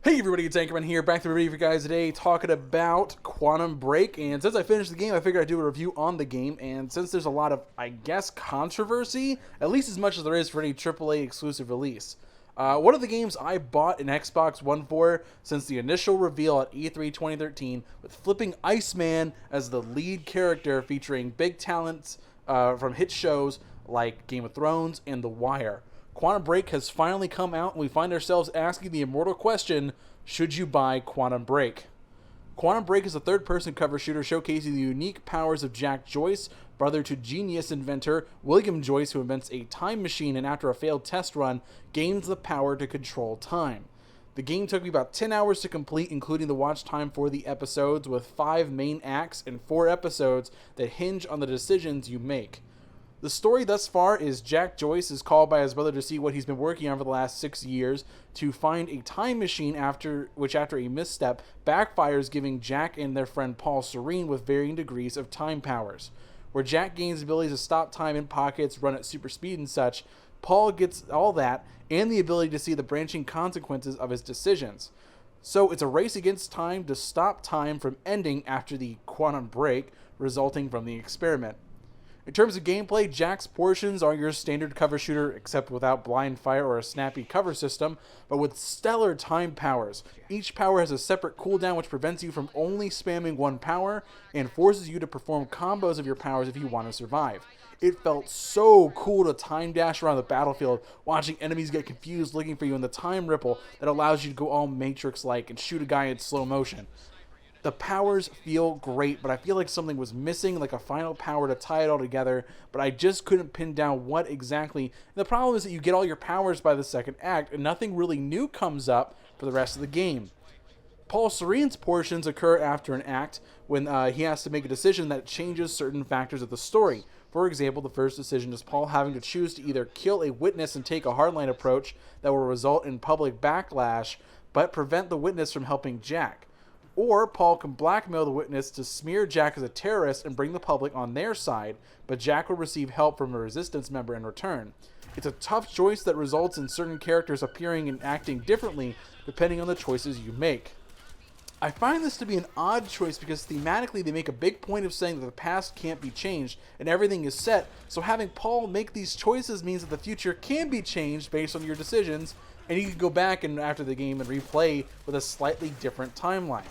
Hey everybody, it's Anchorman here, back to the video for you guys today, talking about Quantum Break. And since I finished the game, I figured I'd do a review on the game. And since there's a lot of, I guess, controversy, at least as much as there is for any AAA exclusive release, one of the games I bought an Xbox One for since the initial reveal at E3 2013, with flipping Iceman as the lead character, featuring big talents from hit shows like Game of Thrones and The Wire. Quantum Break has finally come out, and we find ourselves asking the immortal question, should you buy Quantum Break? Quantum Break is a third-person cover shooter showcasing the unique powers of Jack Joyce, brother to genius inventor William Joyce, who invents a time machine and after a failed test run, gains the power to control time. The game took me about 10 hours to complete, including the watch time for the episodes, with 5 main acts and 4 episodes that hinge on the decisions you make. The story thus far is Jack Joyce is called by his brother to see what he's been working on for the last 6 years, to find a time machine after a misstep backfires, giving Jack and their friend Paul Serene with varying degrees of time powers. Where Jack gains abilities to stop time in pockets, run at super speed and such, Paul gets all that and the ability to see the branching consequences of his decisions. So it's a race against time to stop time from ending after the quantum break resulting from the experiment. In terms of gameplay, Jack's portions are your standard cover shooter, except without blind fire or a snappy cover system, but with stellar time powers. Each power has a separate cooldown which prevents you from only spamming one power, and forces you to perform combos of your powers if you want to survive. It felt so cool to time dash around the battlefield, watching enemies get confused looking for you in the time ripple that allows you to go all Matrix-like and shoot a guy in slow motion. The powers feel great, but I feel like something was missing, like a final power to tie it all together, but I just couldn't pin down what exactly. And the problem is that you get all your powers by the second act, and nothing really new comes up for the rest of the game. Paul Serene's portions occur after an act, when he has to make a decision that changes certain factors of the story. For example, the first decision is Paul having to choose to either kill a witness and take a hardline approach that will result in public backlash, but prevent the witness from helping Jack. Or Paul can blackmail the witness to smear Jack as a terrorist and bring the public on their side, but Jack will receive help from a resistance member in return. It's a tough choice that results in certain characters appearing and acting differently depending on the choices you make. I find this to be an odd choice because thematically they make a big point of saying that the past can't be changed and everything is set, so having Paul make these choices means that the future can be changed based on your decisions, and you can go back and after the game and replay with a slightly different timeline.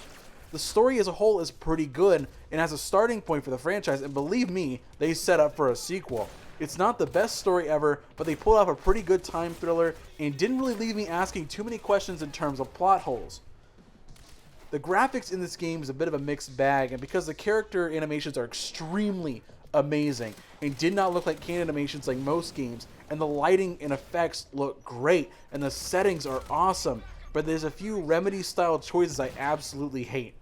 The story as a whole is pretty good and has a starting point for the franchise, and believe me, they set up for a sequel. It's not the best story ever, but they pulled off a pretty good time thriller and didn't really leave me asking too many questions in terms of plot holes. The graphics in this game is a bit of a mixed bag, and because the character animations are extremely amazing and did not look like canned animations like most games, and the lighting and effects look great and the settings are awesome, but there's a few Remedy style choices I absolutely hate.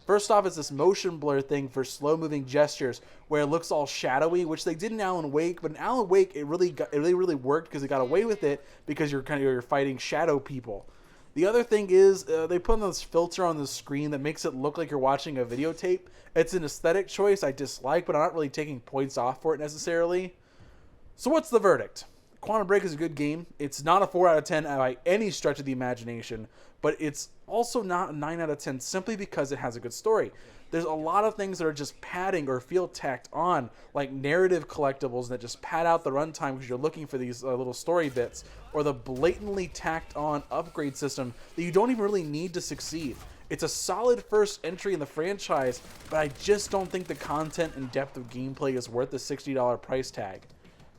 First off is this motion blur thing for slow moving gestures where it looks all shadowy, which they did in Alan Wake, but in Alan Wake it really worked because they got away with it because you're fighting shadow people. The other thing is they put this filter on the screen that makes it look like you're watching a videotape. It's an aesthetic choice I dislike, but I'm not really taking points off for it necessarily. So what's the verdict? Quantum Break is a good game. It's not a 4 out of 10 by any stretch of the imagination, but it's also not a 9 out of 10 simply because it has a good story. There's a lot of things that are just padding or feel tacked on, like narrative collectibles that just pad out the runtime because you're looking for these little story bits, or the blatantly tacked on upgrade system that you don't even really need to succeed. It's a solid first entry in the franchise, but I just don't think the content and depth of gameplay is worth the $60 price tag.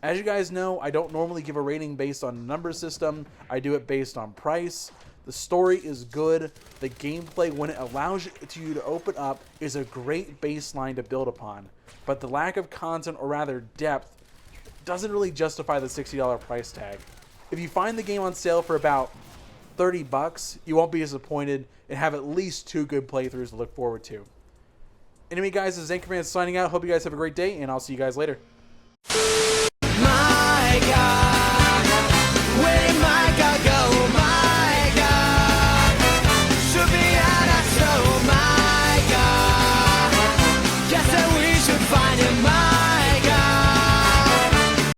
As you guys know, I don't normally give a rating based on a number system. I do it based on price. The story is good. The gameplay, when it allows you to open up, is a great baseline to build upon. But the lack of content, or rather depth, doesn't really justify the $60 price tag. If you find the game on sale for about $30, you won't be disappointed and have at least 2 good playthroughs to look forward to. Anyway guys, this is Anchorman signing out. Hope you guys have a great day, and I'll see you guys later.